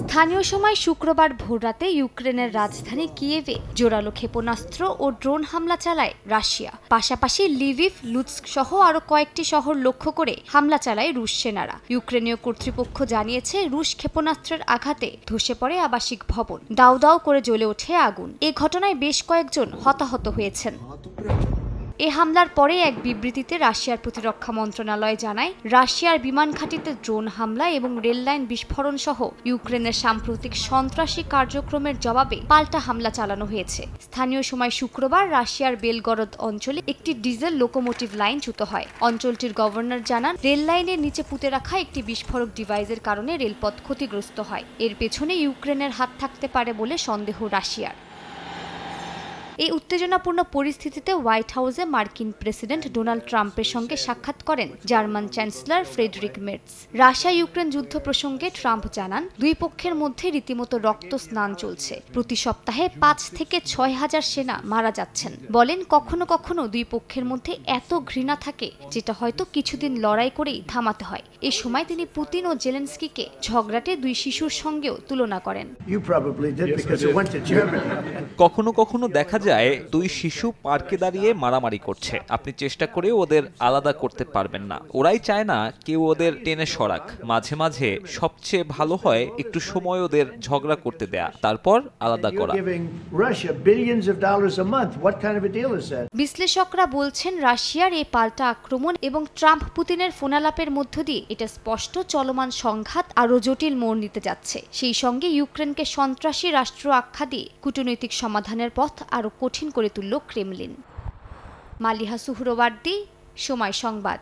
স্থানীয় সময় শুক্রবার ভোররাতে ইউক্রেনের রাজধানী কিয়েভে জোরালো ক্ষেপণাস্ত্র ও ড্রোন হামলা চালায় রাশিয়া। পাশাপাশি লিভিভ, লুৎস্ক সহ আরও কয়েকটি শহর লক্ষ্য করে হামলা চালায় রুশ সেনারা। ইউক্রেনীয় কর্তৃপক্ষ জানিয়েছে, রুশ ক্ষেপণাস্ত্রের আঘাতে ধসে পড়ে আবাসিক ভবন, দাউ দাউ করে জ্বলে ওঠে আগুন। এ ঘটনায় বেশ কয়েকজন হতাহত হয়েছেন। এ হামলার পরে এক বিবৃতিতে রাশিয়ার প্রতিরক্ষা মন্ত্রণালয় জানায়, রাশিয়ার বিমান ঘাঁটিতে ড্রোন হামলা এবং রেললাইন বিস্ফোরণ সহ ইউক্রেনের সাম্প্রতিক সন্ত্রাসী কার্যক্রমের জবাবে পাল্টা হামলা চালানো হয়েছে। স্থানীয় সময় শুক্রবার রাশিয়ার বেলগরদ অঞ্চলে একটি ডিজেল লোকোমোটিভ লাইন চ্যুত হয়। অঞ্চলটির গভর্নর জানান, রেল লাইনের নিচে পুঁতে রাখা একটি বিস্ফোরক ডিভাইসের কারণে রেলপথ ক্ষতিগ্রস্ত হয়। এর পেছনে ইউক্রেনের হাত থাকতে পারে বলে সন্দেহ রাশিয়ার। এই উত্তেজনাপূর্ণ পরিস্থিতিতে হোয়াইট হাউসে মার্কিন প্রেসিডেন্ট ডোনাল্ড ট্রাম্পের সঙ্গে সাক্ষাৎ করেন German chancellor Friedrich Merz. Russia Ukraine যুদ্ধ প্রসঙ্গে ট্রাম্প জানান, দুই পক্ষের মধ্যে রীতিমতো রক্ত স্নান চলছে। প্রতি সপ্তাহে 5 থেকে 6 হাজার সেনা মারা যাচ্ছেন। বলেন, কখনো কখনো দুই পক্ষের মধ্যে এত ঘৃণা থাকে যেটা হয়তো কিছুদিন লড়াই করেই থামাতে হয়। এ সময় তিনি পুতিন ও জেলেনস্কিকে ঝগড়াটে দুই শিশুর সঙ্গেও তুলনা করেন। কখনো কখনো দেখা যায় দুই শিশু পার্কে দাঁড়িয়ে মারামারি করছে, আপনি চেষ্টা করেও ওদের আলাদা করতে পারবেন না। ওরাই চায় না কেউ ওদের টেনে সরাক। মাঝে মাঝে সবচেয়ে ভালো হয় একটু সময় ওদের ঝগড়া করতে দেয়া, তারপর আলাদা করা। বিশ্লেষকরা বলছেন, রাশিয়ার এই পাল্টা আক্রমণ এবং ট্রাম্প পুতিনের ফোনালাপের মধ্য দিয়ে এটা স্পষ্ট চলমান সংঘাত আরও জটিল মোড় নিতে যাচ্ছে। সেই সঙ্গে ইউক্রেনকে সন্ত্রাসী রাষ্ট্র আখ্যা দিয়ে কূটনৈতিক সমাধানের পথ আরও কঠিন করে তুলল ক্রেমলিন। মালিহা সুহরওয়ার্দী, সময় সংবাদ।